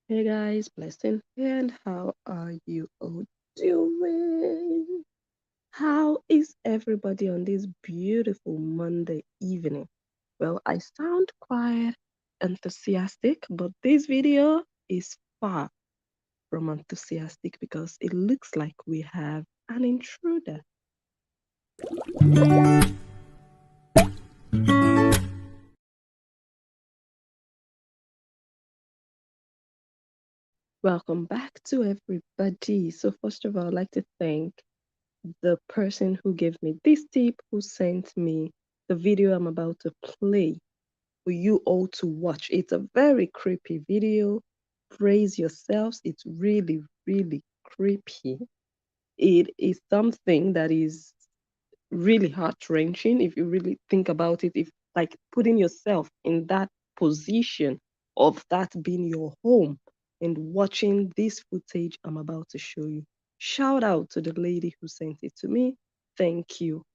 Hey guys, blessing, and how are you all doing? How is everybody on this beautiful Monday evening? Well, I sound quite enthusiastic, but this video is far from enthusiastic because it looks like we have an intruder. Welcome back to everybody. So first of all, I'd like to thank the person who gave me this tip, who sent me the video I'm about to play for you all to watch. It's a very creepy video. Praise yourselves. It's really, really creepy. It is something that is really heart-wrenching if you really think about it. If like putting yourself in that position of that being your home and watching this footage I'm about to show you. Shout out to the lady who sent it to me. Thank you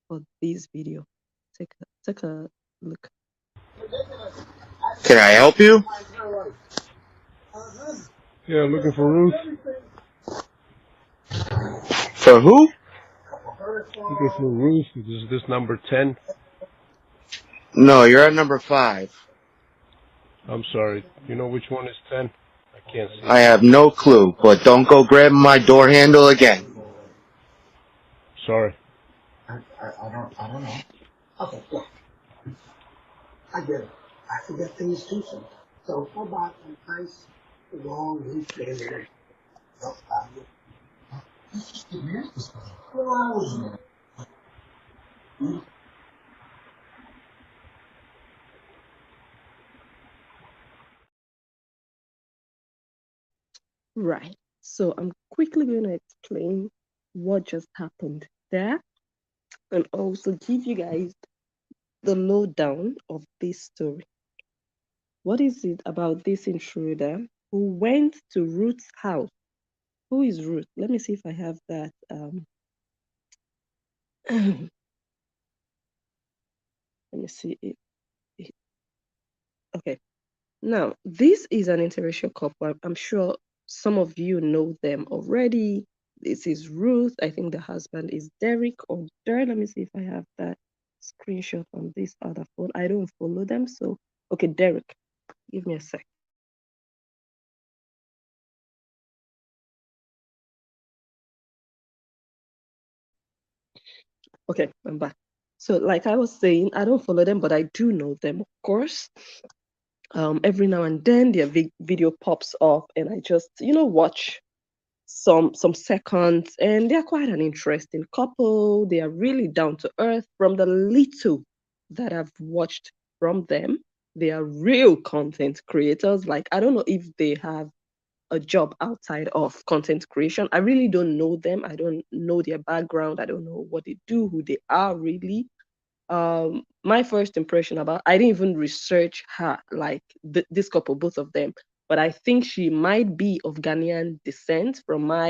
for this video. Take a look. Can I help you? Yeah, looking for Ruth. For who? Looking for Ruth. Is this number 10? No, you're at number 5. I'm sorry. You know which one is 10? I can't see. I have no clue, but don't go grabbing my door handle again. Sorry. I don't know. Okay, yeah, I get it. I forget things too sometimes. So how about a nice long leaf favorite? Right. So I'm quickly going to explain what just happened there and also give you guys the lowdown of this story. What is it about this intruder who went to Ruth's house? Who is Ruth? Let me see if I have that. Let me see it. Okay. Now, this is an interracial couple. I'm sure some of you know them already. This is Ruth. I think the husband is Derek or Der. Let me see if I have that screenshot on this other phone. I don't follow them. So, okay, Derek, give me a sec. Okay, I'm back. So, like I was saying, I don't follow them, but I do know them, of course. Every now and then their video pops up, and I just, watch some seconds, and they're quite an interesting couple. They are really down to earth. From the little that I've watched from them, they are real content creators. Like, I don't know if they have a job outside of content creation. I really don't know them. I don't know their background. I don't know what they do, who they are really. My first impression about, I didn't even research her, like this couple, both of them, but I think she might be of Ghanaian descent. From my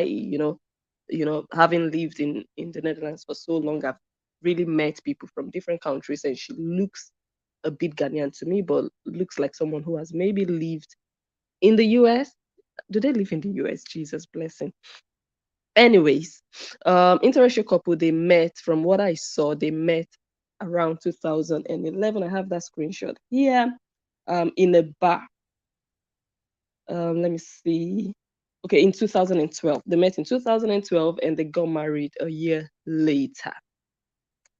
having lived in the Netherlands for so long, I've really met people from different countries, and she looks a bit Ghanaian to me, but looks like someone who has maybe lived in the US. Do they live in the US? Jesus blessing. Anyways, interracial couple, they met, from what I saw, they met around 2011. I have that screenshot here, in a bar. Let me see. Okay, in 2012. They met in 2012 and they got married a year later.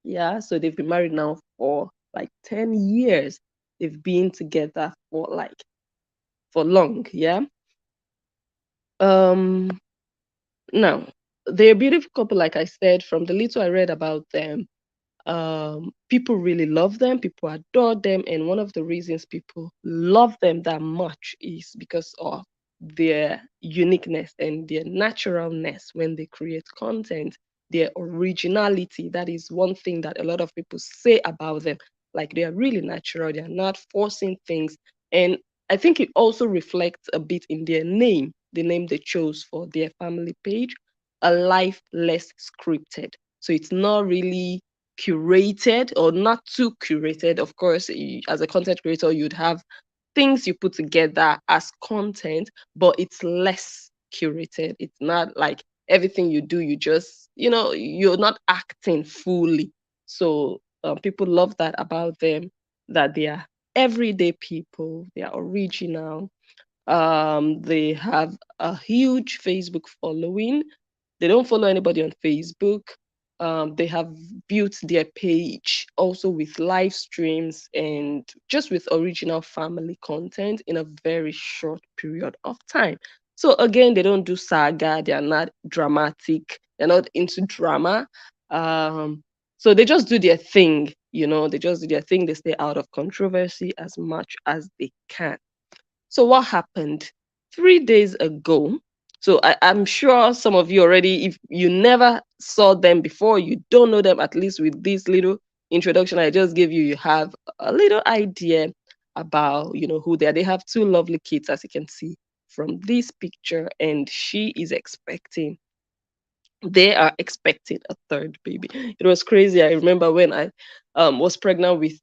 Yeah, so they've been married now for like 10 years. They've been together for long, yeah. Um Now, they're a beautiful couple, like I said. From the little I read about them, people really love them, people adore them, and one of the reasons people love them that much is because of their uniqueness and their naturalness when they create content, their originality. That is one thing that a lot of people say about them. Like, they are really natural, they are not forcing things. And I think it also reflects a bit in their name, the name they chose for their family page, A Life Less Scripted. So it's not really curated, or not too curated. Of course, as a content creator, you'd have things you put together as content, but it's less curated. It's not like everything you do, you just, you're not acting fully. So people love that about them, that they are everyday people, they are original. They have a huge Facebook following. They don't follow anybody on Facebook. They have built their page also with live streams and just with original family content in a very short period of time. So again, they don't do saga. They are not dramatic. They're not into drama. So they just do their thing. They just do their thing. They stay out of controversy as much as they can. So what happened 3 days ago? So I'm sure some of you already, if you never saw them before, you don't know them, at least with this little introduction I just gave you, you have a little idea about, who they are. They have two lovely kids, as you can see from this picture, and they are expecting a third baby. It was crazy. I remember when I was pregnant with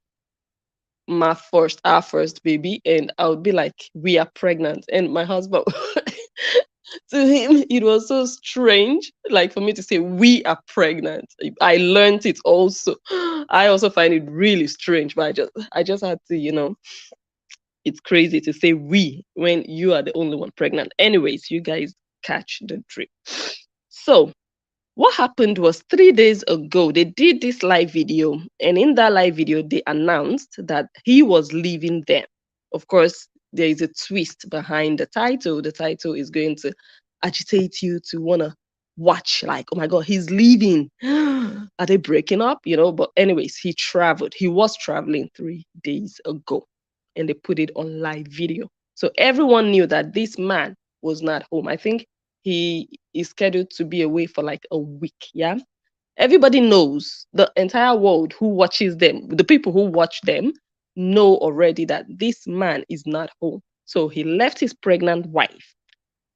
our first baby, and I would be like, we are pregnant, and my husband to him it was so strange, like, for me to say we are pregnant. I learned it also. I also find it really strange, but I just had to, it's crazy to say we when you are the only one pregnant. Anyways, you guys catch the drift. So what happened was 3 days ago, they did this live video, and in that live video, they announced that he was leaving them. Of course, there is a twist behind the title. The title is going to agitate you to want to watch, like, oh my God, he's leaving. Are they breaking up? But anyways, he traveled. He was traveling 3 days ago, and they put it on live video. So everyone knew that this man was not home. I think he is scheduled to be away for like a week. Yeah. Everybody knows, the entire world who watches them, the people who watch them know already that this man is not home. So he left his pregnant wife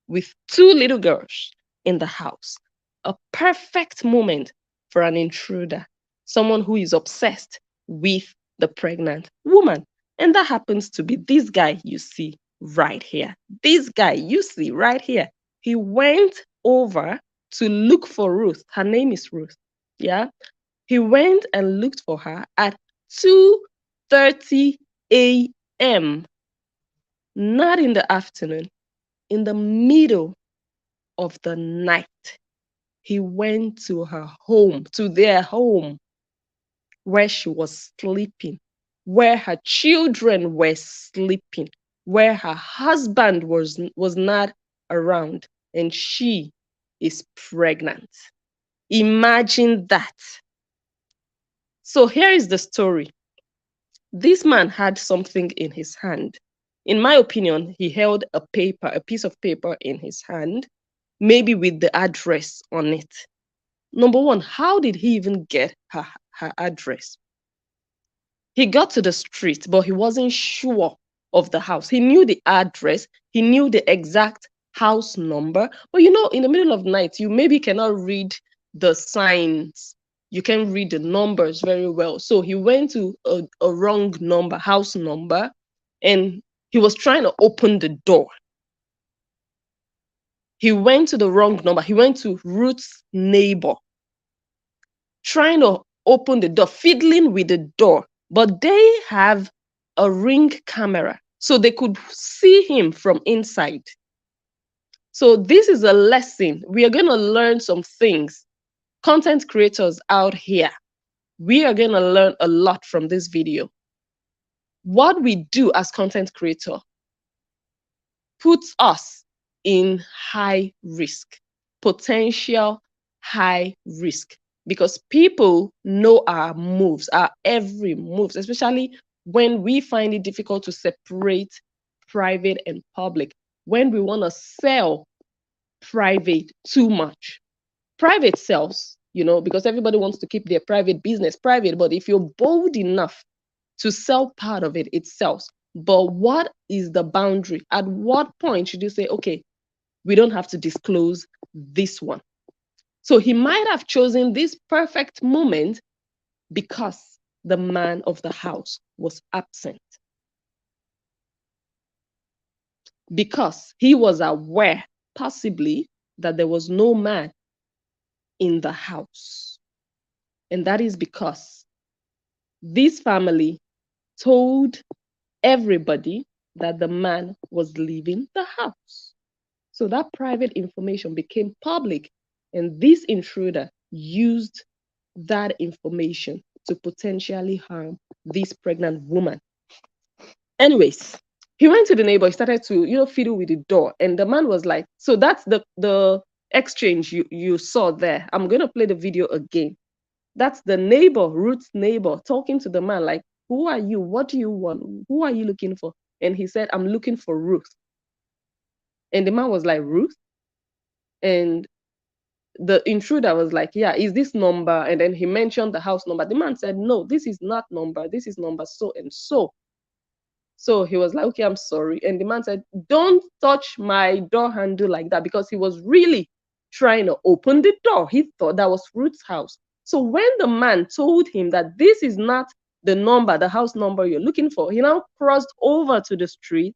with two little girls in the house. A perfect moment for an intruder, someone who is obsessed with the pregnant woman. And that happens to be this guy you see right here. This guy you see right here. He went over to look for Ruth. Her name is Ruth. Yeah. He went and looked for her at 2:30 a.m., not in the afternoon, in the middle of the night. He went to her home, to their home, where she was sleeping, where her children were sleeping, where her husband was not around, and she is pregnant. Imagine that. So here is the story. This man had something in his hand. In my opinion, he held a piece of paper in his hand, maybe with the address on it. Number one, how did he even get her address? He got to the street, but he wasn't sure of the house. He knew the address, he knew the exact house number, but in the middle of night, you maybe cannot read the signs. You can read the numbers very well. So he went to a wrong number, house number, and he was trying to open the door. He went to the wrong number. He went to Ruth's neighbor, trying to open the door, fiddling with the door. But they have a ring camera, so they could see him from inside. So this is a lesson. We are going to learn some things. Content creators out here, we are going to learn a lot from this video. What we do as content creator puts us in high risk, potential high risk, because people know our moves, our every moves, especially when we find it difficult to separate private and public, when we want to sell private too much. Private sells, because everybody wants to keep their private business private, but if you're bold enough to sell part of it, it sells. But what is the boundary? At what point should you say, okay, we don't have to disclose this one? So he might have chosen this perfect moment because the man of the house was absent. because he was aware, possibly, that there was no man in the house. And that is because this family told everybody that the man was leaving the house. So that private information became public, and this intruder used that information to potentially harm this pregnant woman. Anyways, he went to the neighbor, he started to, fiddle with the door, and the man was like, so that's the exchange you saw there. I'm gonna play the video again. That's the neighbor, Ruth's neighbor, talking to the man like, who are you? What do you want? Who are you looking for? And he said, I'm looking for Ruth. And the man was like, Ruth? And the intruder was like, yeah, is this number? And then he mentioned the house number. The man said, no, this is not number. This is number so and so. So he was like, okay, I'm sorry. And the man said, don't touch my door handle like that, because he was really trying to open the door. He thought that was Ruth's house. So when the man told him that this is not the number, the house number you're looking for, he now crossed over to the street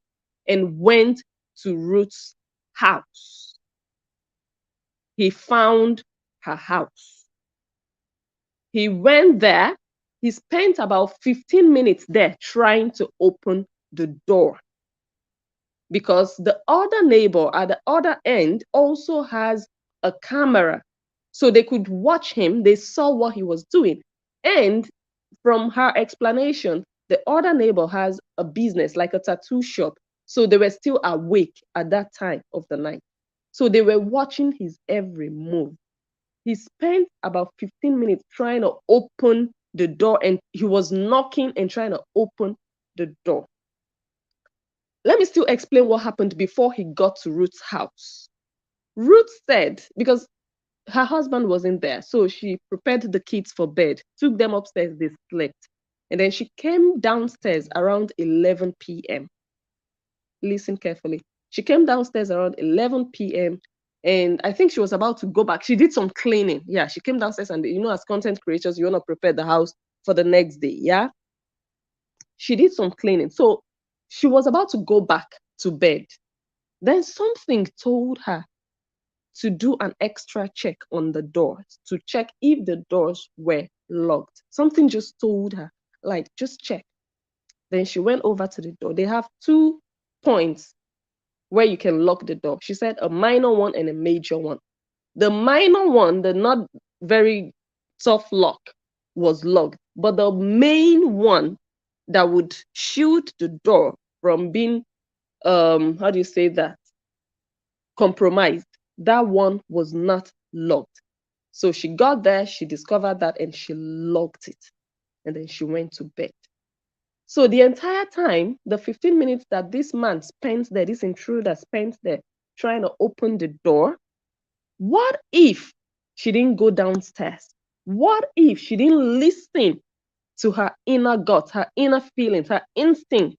and went to Ruth's house. He found her house. He went there. He spent about 15 minutes there trying to open the door, because the other neighbor at the other end also has a camera. So they could watch him. They saw what he was doing. And from her explanation, the other neighbor has a business, like a tattoo shop. So they were still awake at that time of the night. So they were watching his every move. He spent about 15 minutes trying to open the door, and he was knocking and trying to open the door. Let me still explain what happened before he got to Ruth's house. Ruth said, because her husband wasn't there, so she prepared the kids for bed, took them upstairs, they slept. And then she came downstairs around 11 p.m. Listen carefully. She came downstairs around 11 p.m. and I think she was about to go back. She did some cleaning. Yeah, she came downstairs, and as content creators, you want to prepare the house for the next day. Yeah. She did some cleaning. So she was about to go back to bed. Then something told her to do an extra check on the doors, to check if the doors were locked. Something just told her, like, just check. Then she went over to the door. They have 2 points where you can lock the door. She said a minor one and a major one. The minor one, the not very tough lock, was locked, but the main one that would shield the door from being, how do you say that, compromised, that one was not locked. So she got there, she discovered that, and she locked it. And then she went to bed. So the entire time, the 15 minutes that this man spent there, this intruder spent there trying to open the door, what if she didn't go downstairs? What if she didn't listen to her inner gut, her inner feelings, her instinct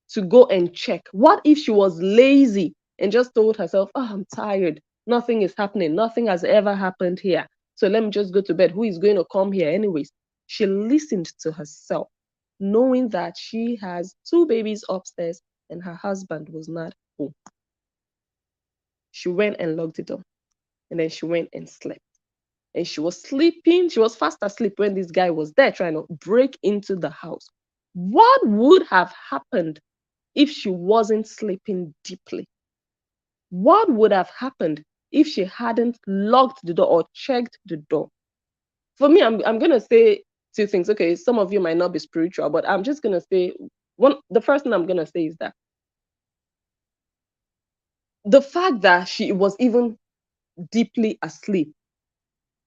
to go and check? What if she was lazy and just told herself, oh, I'm tired. Nothing is happening. Nothing has ever happened here. So let me just go to bed. Who is going to come here anyways? She listened to herself, knowing that she has 2 babies upstairs and her husband was not home. She went and locked the door, and then she went and slept. And she was sleeping. She was fast asleep when this guy was there trying to break into the house. What would have happened if she wasn't sleeping deeply? What would have happened if she hadn't locked the door or checked the door? For me, I'm going to say 2 things. Okay, some of you might not be spiritual, but I'm just going to say the first thing I'm going to say is that the fact that she was even deeply asleep,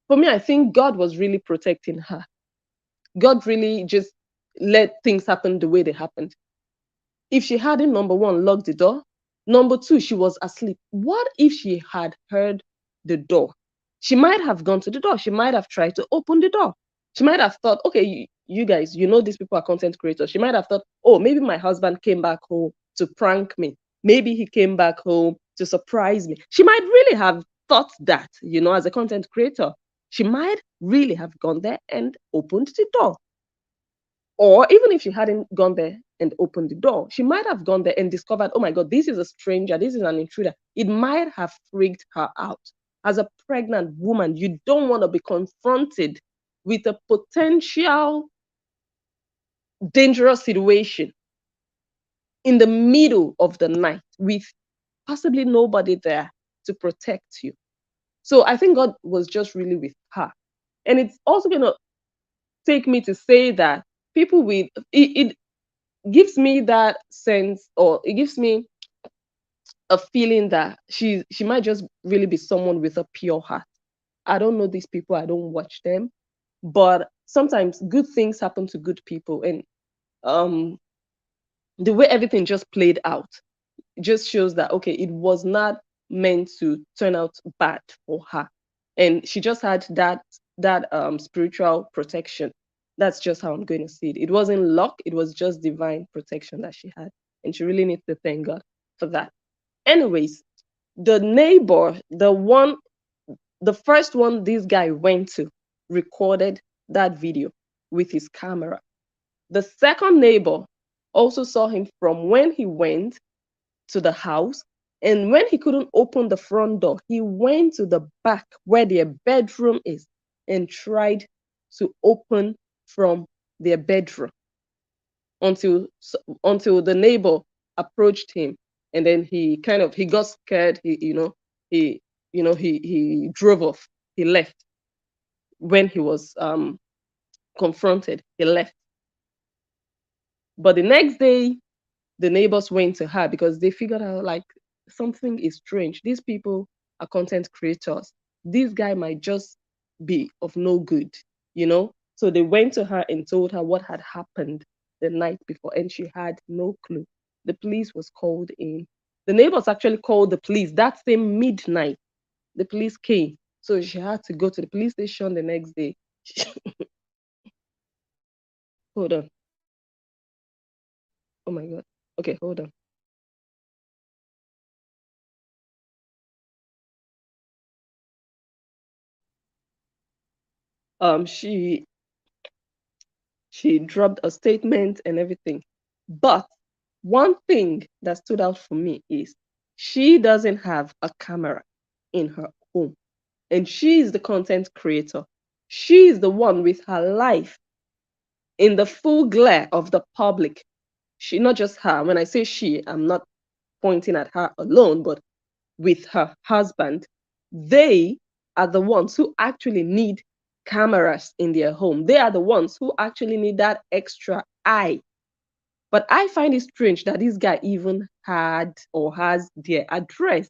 for me, I think God was really protecting her. God really just let things happen the way they happened. If she hadn't, number one, locked the door, number two, she was asleep. What if she had heard the door? She might have gone to the door. She might have tried to open the door. She might have thought, okay, you guys, these people are content creators. She might have thought, oh, maybe my husband came back home to prank me. Maybe he came back home to surprise me. She might really have thought that, as a content creator. She might really have gone there and opened the door. Or even if she hadn't gone there and opened the door, she might have gone there and discovered, oh my God, this is a stranger, this is an intruder. It might have freaked her out. As a pregnant woman, you don't want to be confronted with a potential dangerous situation in the middle of the night with possibly nobody there to protect you. So I think God was just really with her. And it's also going to take me to say that people with it gives me that sense, or it gives me a feeling that she might just really be someone with a pure heart. I don't know these people, I don't watch them, but sometimes good things happen to good people, and the way everything just played out just shows that okay, it was not meant to turn out bad for her, and she just had that spiritual protection. That's just how I'm going to see it. It wasn't luck, it was just divine protection that she had, and she really needs to thank God for that. Anyways, the neighbor, the first one this guy went to, recorded that video with his camera. The second neighbor also saw him from when he went to the house. And when he couldn't open the front door, he went to the back where their bedroom is and tried to open from their bedroom until the neighbor approached him, and then he got scared. He drove off. He left. When he was confronted, he left. But the next day, the neighbors went to her because they figured out like something is strange. These people are content creators. This guy might just be of no good, you know? So they went to her and told her what had happened the night before, and she had no clue. The police was called in. The neighbors actually called the police that same midnight. The police came. So she had to go to the police station the next day. Hold on. Oh my God. Okay, hold on. She dropped a statement and everything. But one thing that stood out for me is she doesn't have a camera in her home. And she is the content creator. She is the one with her life in the full glare of the public. She, not just her. When I say she, I'm not pointing at her alone, but with her husband. They are the ones who actually need cameras in their home. They are the ones who actually need that extra eye. But I find it strange that this guy even had or has their address.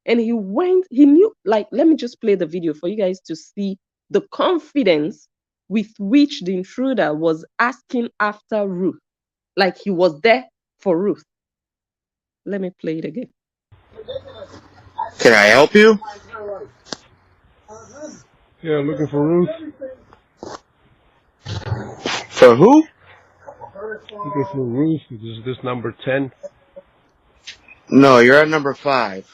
And he knew, like, let me just play the video for you guys to see the confidence with which the intruder was asking after Ruth. Like he was there for Ruth. Let me play it again. Can I help you? Yeah, looking for Ruth. For who? Looking for Ruth. Is this number 10? No, you're at number 5.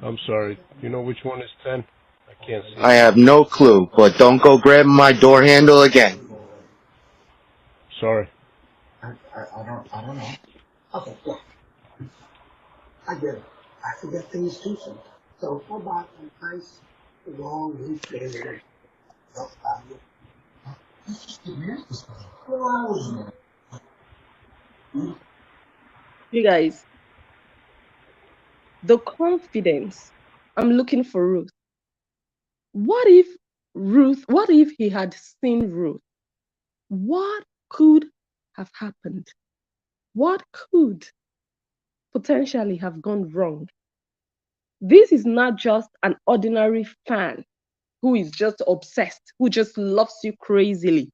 I'm sorry. You know which one is 10? I can't see. I have no clue, but don't go grabbing my door handle again. Sorry. I don't know. Okay, yeah. I get it. I forget things too sometimes. So how about a nice long leaf banded? You guys, the confidence. I'm looking for Ruth. What if he had seen Ruth? What could have happened? What could potentially have gone wrong? This is not just an ordinary fan who is just obsessed, who just loves you crazily.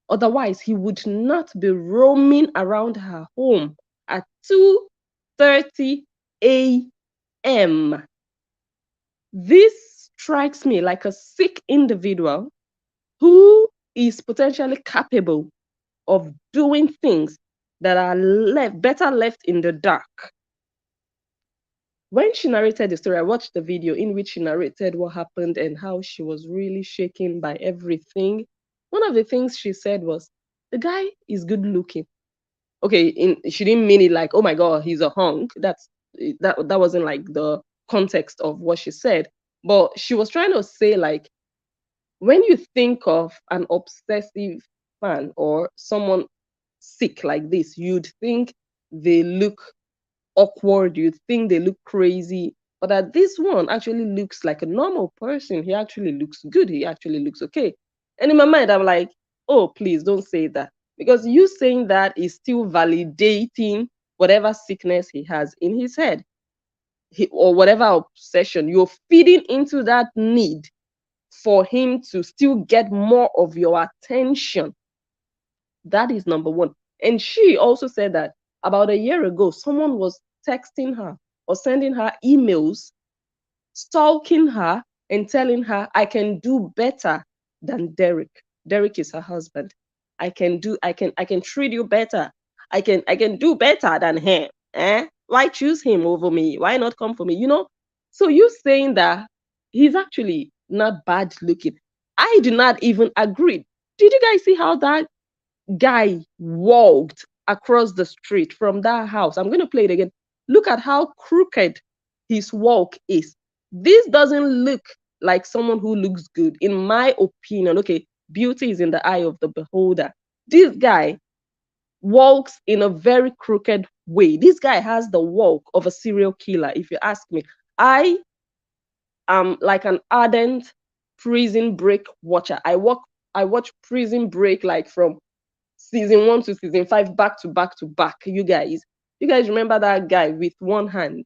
Otherwise, he would not be roaming around her home at 2:30 a.m. This strikes me like a sick individual who is potentially capable of doing things that are better left in the dark. When she narrated the story, I watched the video in which she narrated what happened and how she was really shaken by everything. One of the things she said was, The guy is good looking. Okay, she didn't mean it like, oh my God, he's a hunk. That wasn't like the context of what she said. But she was trying to say like, when you think of an obsessive fan or someone sick like this, you'd think they look awkward, you'd think they look crazy. But that this one actually looks like a normal person. He actually looks good. He actually looks okay. And in my mind, I'm like, oh, please don't say that. Because you saying that is still validating whatever sickness he has in his head, or whatever obsession. You're feeding into that need for him to still get more of your attention. That is number one. And she also said that about a year ago, someone was texting her or sending her emails, stalking her and telling her, I can do better than Derek. Derek is her husband. I can treat you better. I can do better than him. Why choose him over me? Why not come for me? So you saying that he's actually not bad looking. I do not even agree. Did you guys see how that guy walked across the street from that house? I'm going to play it again. Look at how crooked his walk is. This doesn't look like someone who looks good, in my opinion. Okay, beauty is in the eye of the beholder. This guy walks in a very crooked way. This guy has the walk of a serial killer, if you ask me. I am like an ardent Prison Break watcher. I watch Prison Break like from season 1 to season 5, back to back to back. You guys remember that guy with one hand,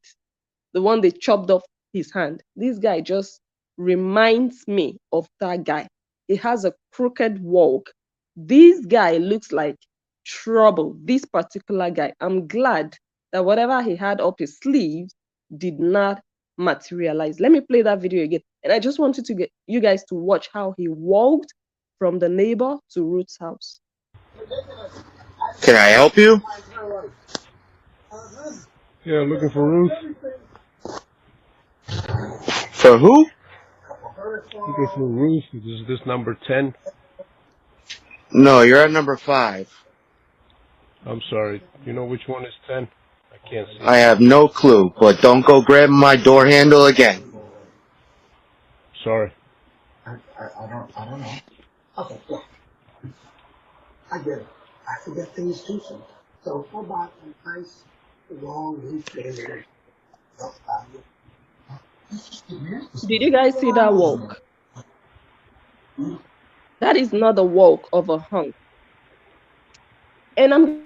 the one they chopped off his hand? This guy just reminds me of that guy. He has a crooked walk. This guy looks like trouble. This particular guy. I'm glad that whatever he had up his sleeves did not materialize. Let me play that video again. And I just wanted to get you guys to watch how he walked from the neighbor to Ruth's house. Can I help you? Yeah, looking for Ruth. For who? Looking for Ruth. Is this number 10? No, you're at number 5. I'm sorry. You know which one is 10? I can't see. I have no clue, but don't go grabbing my door handle again. Sorry. I don't know. Okay, yeah. I get it. I forget things too sometimes. So how about a nice long leaf favorite? Did you guys see that walk? That is not the walk of a hunk. And I'm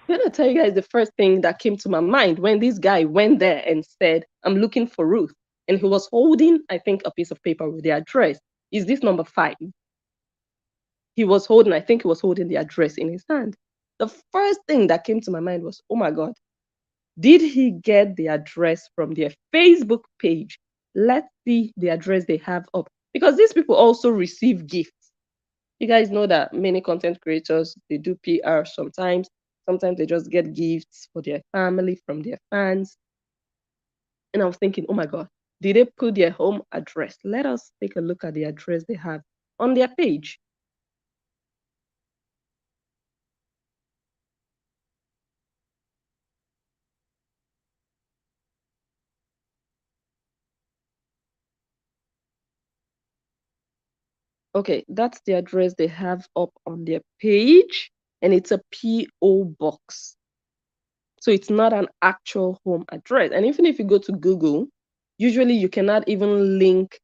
going to tell you guys the first thing that came to my mind when this guy went there and said, I'm looking for Ruth. And he was holding, I think, a piece of paper with the address. Is this number 5? I think he was holding the address in his hand. The first thing that came to my mind was, oh my God, did he get the address from their Facebook page? Let's see the address they have up. Because these people also receive gifts. You guys know that many content creators, they do PR sometimes. Sometimes they just get gifts for their family from their fans. And I was thinking, oh my God, did they put their home address? Let us take a look at the address they have on their page. Okay, that's the address they have up on their page, and it's a P.O. box. So it's not an actual home address. And even if you go to Google, usually you cannot even link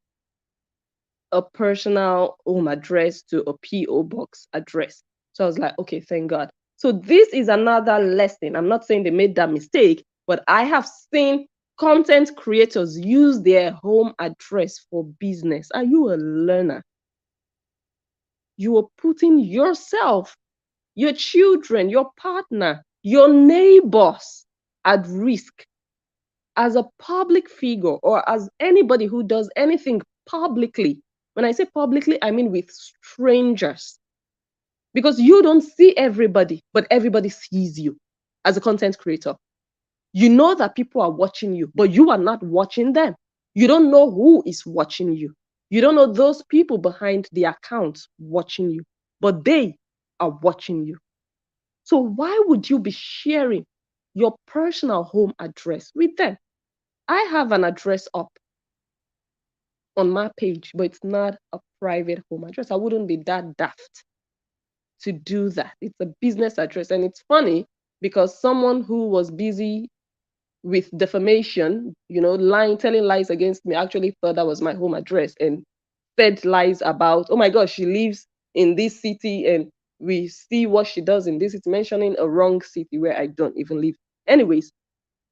a personal home address to a P.O. box address. So I was like, okay, thank God. So this is another lesson. I'm not saying they made that mistake, but I have seen content creators use their home address for business. Are you a learner? You are putting yourself, your children, your partner, your neighbors at risk. As a public figure or as anybody who does anything publicly, when I say publicly, I mean with strangers. Because you don't see everybody, but everybody sees you as a content creator. You know that people are watching you, but you are not watching them. You don't know who is watching you. You don't know those people behind the accounts watching you, but they are watching you. So why would you be sharing your personal home address with them? I have an address up on my page, but it's not a private home address. I wouldn't be that daft to do that. It's a business address. And it's funny because someone who was busy with defamation, lying, telling lies against me, actually thought that was my home address and said lies about, oh my gosh, she lives in this city and we see what she does in this. It's mentioning a wrong city where I don't even live. Anyways,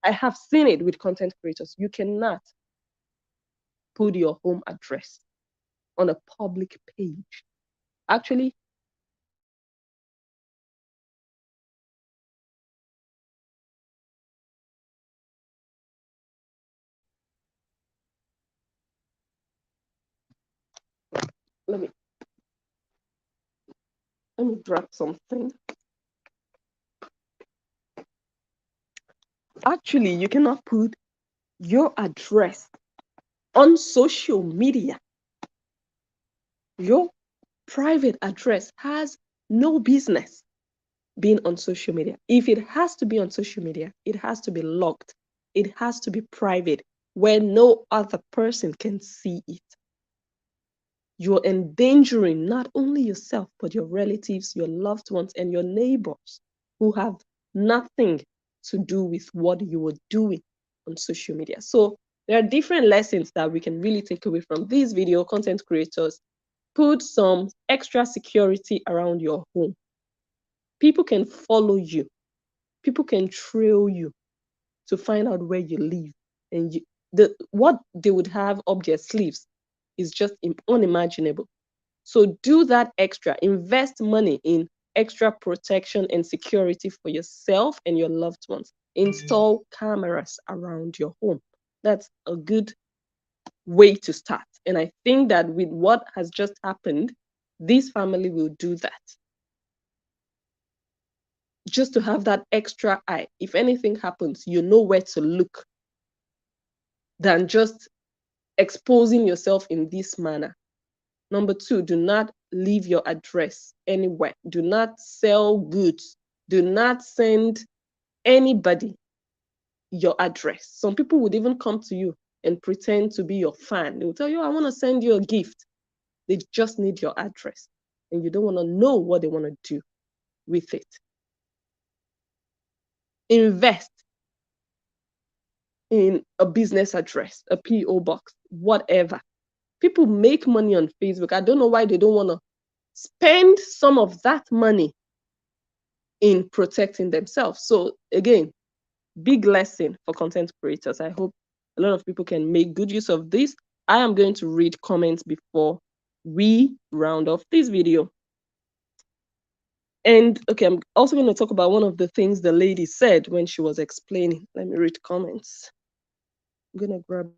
I have seen it with content creators. You cannot put your home address on a public page. Actually, let me drop something. Actually, you cannot put your address on social media. Your private address has no business being on social media. If it has to be on social media, it has to be locked. It has to be private where no other person can see it. You're endangering not only yourself, but your relatives, your loved ones, and your neighbors who have nothing to do with what you were doing on social media. So there are different lessons that we can really take away from these video content creators. Put some extra security around your home. People can follow you. People can trail you to find out where you live. And what they would have up their sleeves is just unimaginable. So do that extra. Invest money in extra protection and security for yourself and your loved ones. Install cameras around your home. That's a good way to start. And I think that with what has just happened, this family will do that. Just to have that extra eye. If anything happens, you know where to look than just exposing yourself in this manner. Number two, do not leave your address anywhere. Do not sell goods. Do not send anybody your address. Some people would even come to you and pretend to be your fan. They will tell you, I want to send you a gift. They just need your address. And you don't want to know what they want to do with it. Invest in a business address, a PO box, whatever. People make money on Facebook. I don't know why they don't want to spend some of that money in protecting themselves. So again, big lesson for content creators. I hope a lot of people can make good use of this. I am going to read comments before we round off this video. And okay, I'm also going to talk about one of the things the lady said when she was explaining. Let me read comments. I'm going to grab.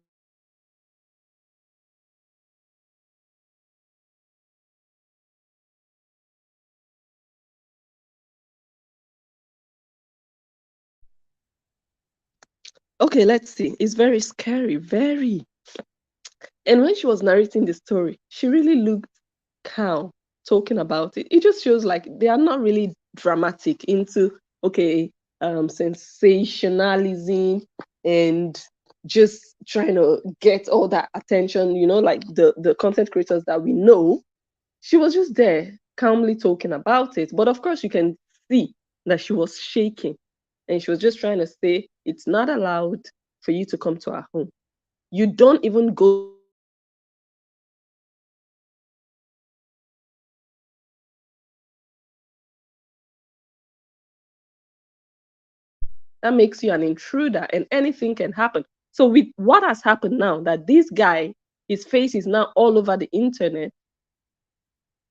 Okay, let's see. It's very scary, very. And when she was narrating the story, she really looked calm talking about it. It just shows like they are not really dramatic into, okay, sensationalism and just trying to get all that attention, like the content creators that we know. She was just there calmly talking about it. But of course, you can see that she was shaking and she was just trying to say, it's not allowed for you to come to our home. You don't even go that makes you an intruder and anything can happen. So with what has happened now, that this guy, his face is now all over the internet,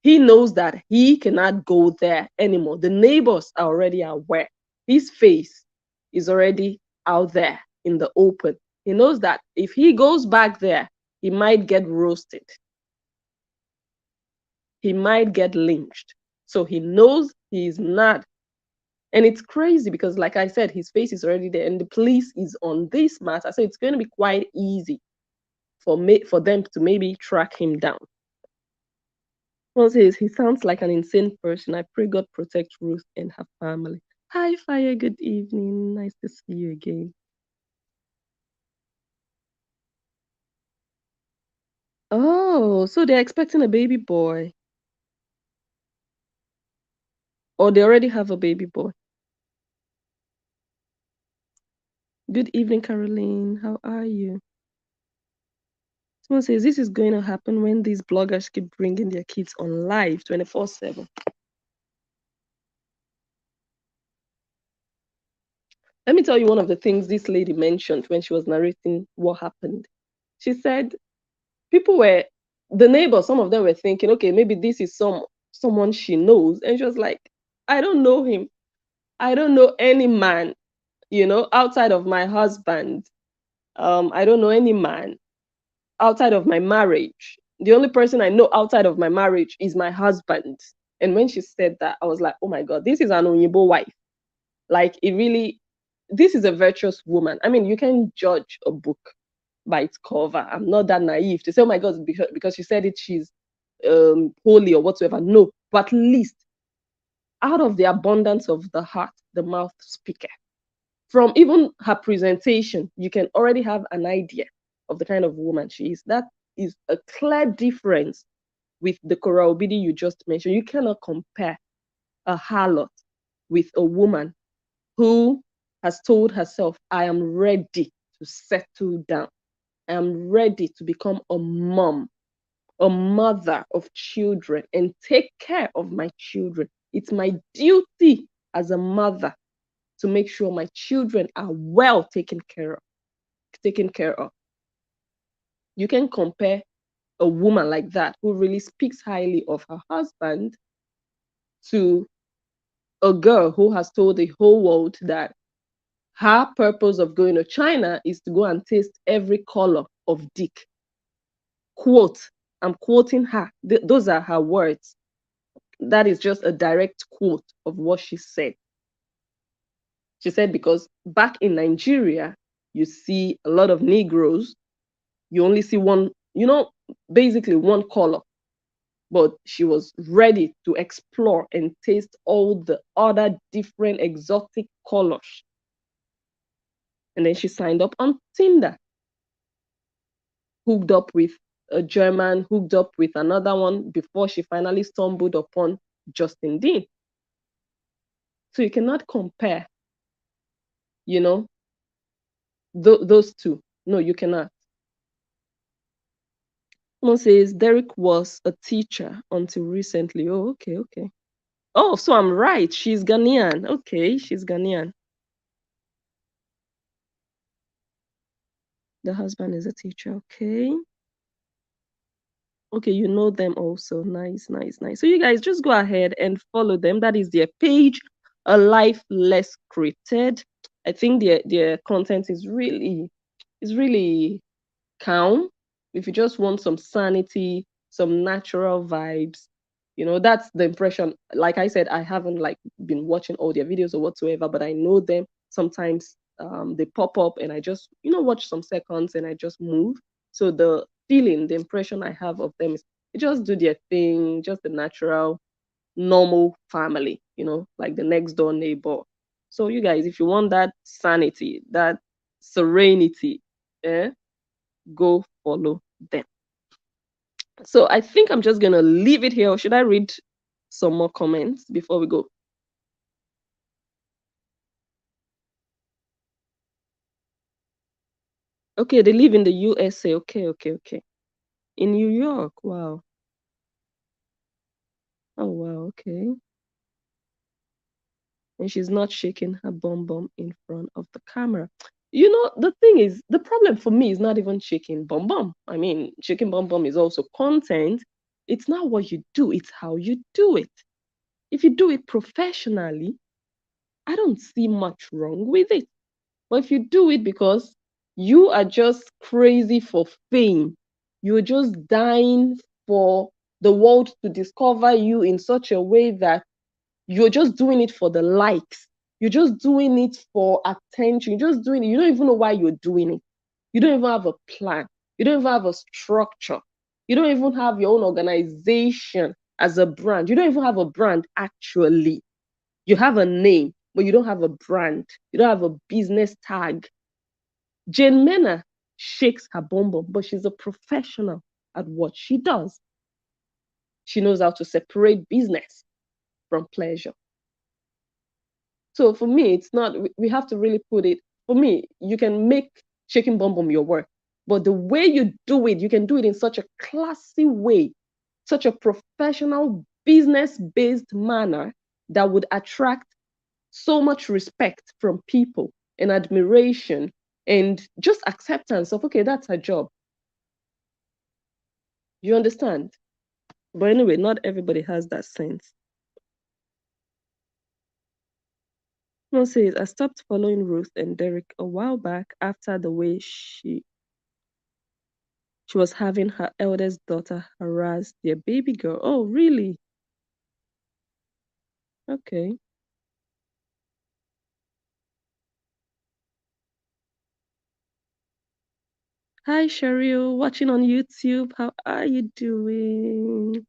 he knows that he cannot go there anymore. The neighbors are already aware. His face is already out there in the open. He knows that if he goes back there, he might get roasted. He might get lynched. So he knows he is not. And it's crazy because, like I said, his face is already there and the police is on this matter. So it's going to be quite easy for them to maybe track him down. One says, he sounds like an insane person. I pray God protect Ruth and her family. Hi, Fire. Good evening. Nice to see you again. Oh, so they're expecting a baby boy. Or they already have a baby boy. Good evening, Caroline. How are you? Someone says, this is going to happen when these bloggers keep bringing their kids on live 24/7. Let me tell you one of the things this lady mentioned when she was narrating what happened. She said, the neighbors, some of them were thinking, okay, maybe this is someone she knows. And she was like, I don't know him. I don't know any man, outside of my husband. I don't know any man outside of my marriage. The only person I know outside of my marriage is my husband. And when she said that, I was like, oh my God, this is an Onyibo wife. Like, this is a virtuous woman. I mean, you can judge a book by its cover. I'm not that naive to say, oh my God, because she said it, she's holy or whatsoever. No, but at least out of the abundance of the heart, the mouth speaketh. From even her presentation, you can already have an idea of the kind of woman she is. That is a clear difference with the Korah Obidi you just mentioned. You cannot compare a harlot with a woman who has told herself, I am ready to settle down. I am ready to become a mom, a mother of children, and take care of my children. It's my duty as a mother to make sure my children are well taken care of. You can compare a woman like that who really speaks highly of her husband to a girl who has told the whole world that her purpose of going to China is to go and taste every color of dick. Quote, I'm quoting her. Those are her words. That is just a direct quote of what she said. She said, because back in Nigeria, you see a lot of Negroes, you only see one, basically one color. But she was ready to explore and taste all the other different exotic colors. And then she signed up on Tinder, hooked up with a German, hooked up with another one before she finally stumbled upon Justin Dean. So you cannot compare, those two. No, you cannot. Someone says Derek was a teacher until recently. Oh, okay, okay. Oh, so I'm right. She's Ghanaian. Okay, she's Ghanaian. The husband is a teacher. Okay. Okay, you know them also. Nice, nice, nice. So you guys just go ahead and follow them. That is their page, A Life Less Scripted. I think their content is really calm. If you just want some sanity, some natural vibes, that's the impression. Like I said, I haven't been watching all their videos or whatsoever, but I know them. Sometimes they pop up and I just watch some seconds and I just move. So the feeling, the impression I have of them is they just do their thing, just the natural, normal family, like the next door neighbor. So you guys, if you want that sanity, that serenity, go follow them. So I think I'm just gonna leave it here, or should I read some more comments before we go? Okay, they live in the USA. Okay, okay, okay. In New York. Wow. Oh wow, okay. And she's not shaking her bum in front of the camera. The thing is, the problem for me is not even shaking bum. I mean, shaking bum is also content. It's not what you do, it's how you do it. If you do it professionally, I don't see much wrong with it. But if you do it because you are just crazy for fame, you're just dying for the world to discover you in such a way that you're just doing it for the likes, you're just doing it for attention, you're just doing it, you don't even know why you're doing it. You don't even have a plan, you don't even have a structure, you don't even have your own organization as a brand. You don't even have a brand actually. You have a name, but you don't have a brand. You don't have a business tag. Jane Mena shakes her bum bum, but she's a professional at what she does. She knows how to separate business from pleasure. So for me, it's not, we have to really put it, for me, you can make shaking bum bum your work, but the way you do it, you can do it in such a classy way, such a professional, business-based manner that would attract so much respect from people and admiration and just acceptance of, okay, that's her job. You understand? But anyway, not everybody has that sense. Someone says, I stopped following Ruth and Derek a while back after the way she was having her eldest daughter harass their baby girl. Oh, really? Okay. Hi, Cheryl, watching on YouTube. How are you doing?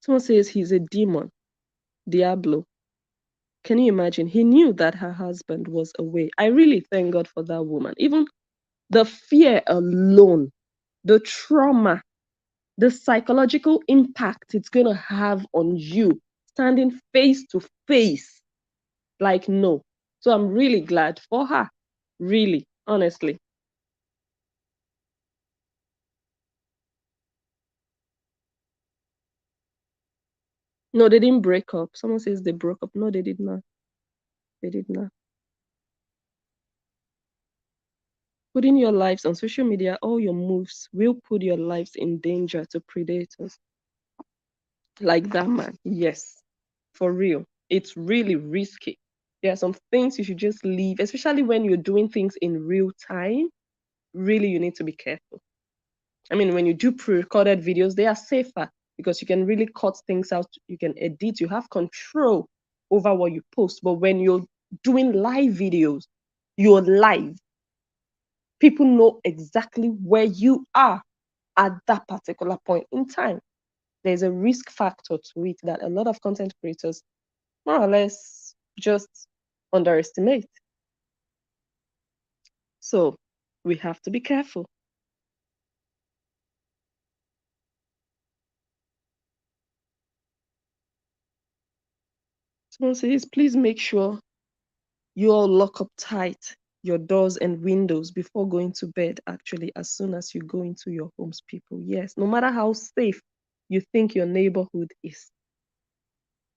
Someone says he's a demon, Diablo. Can you imagine? He knew that her husband was away. I really thank God for that woman. Even the fear alone, the trauma, the psychological impact it's going to have on you, standing face to face, like, no. So I'm really glad for her. Really, honestly. No, they didn't break up. Someone says they broke up. No, they did not. They did not. Putting your lives on social media, all your moves will put your lives in danger to predators. Like that man. Yes. For real. It's really risky. There are some things you should just leave, especially when you're doing things in real time. Really, you need to be careful. I mean, when you do pre-recorded videos, they are safer because you can really cut things out. You can edit. You have control over what you post. But when you're doing live videos, you're live. People know exactly where you are at that particular point in time. There's a risk factor to it that a lot of content creators more or less just underestimate. So we have to be careful. Someone says, please make sure you all lock up tight your doors and windows before going to bed, actually, as soon as you go into your homes, people. Yes, no matter how safe you think your neighborhood is,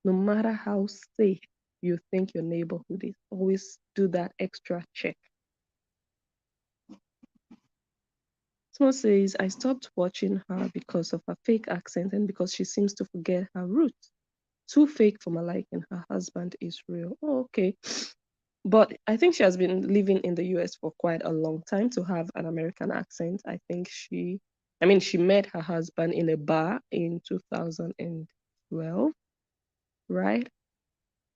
no matter how safe you think your neighborhood is, always do that extra check. Someone says, I stopped watching her because of her fake accent and because she seems to forget her roots. Too fake for my liking. Her husband is real. Oh, okay. But I think she has been living in the US for quite a long time to have an American accent. I think she met her husband in a bar in 2012, right?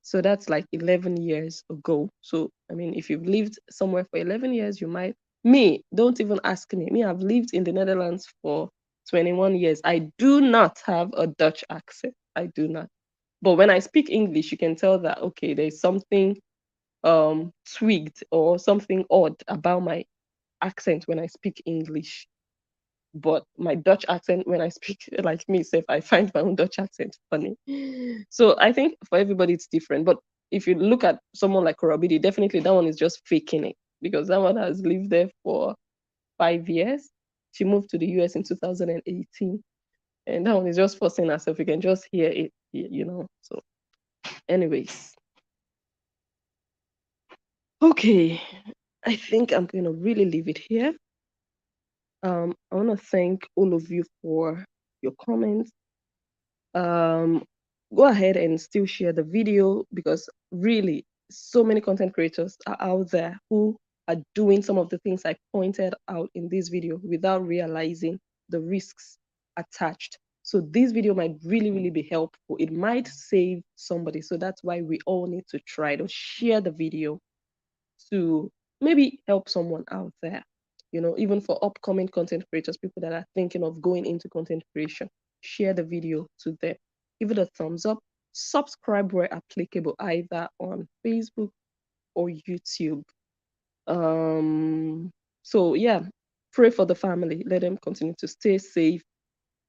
So that's like 11 years ago. So, I mean, if you've lived somewhere for 11 years, you might. Me, don't even ask me. Me, I've lived in the Netherlands for 21 years. I do not have a Dutch accent. I do not. But when I speak English, you can tell that, okay, there's something tweaked or something odd about my accent when I speak English. But my Dutch accent, when I speak like me, if I find my own Dutch accent funny. So I think for everybody it's different. But if you look at someone like Korobidi, definitely that one is just faking it because that one has lived there for 5 years. She moved to the US in 2018. And that one is just forcing herself. You can just hear it, you know. So, anyways. Okay. I think I'm going to really leave it here. I want to thank all of you for your comments. Go ahead and still share the video because really so many content creators are out there who are doing some of the things I pointed out in this video without realizing the risks attached. So this video might really, really be helpful. It might save somebody. So that's why we all need to try to share the video to maybe help someone out there. You know, even for upcoming content creators, people that are thinking of going into content creation, share the video to them. Give it a thumbs up. Subscribe where applicable, either on Facebook or YouTube. So yeah, pray for the family. Let them continue to stay safe.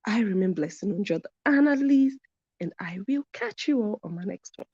I remain blessed and Njoh, the analyst, and I will catch you all on my next one.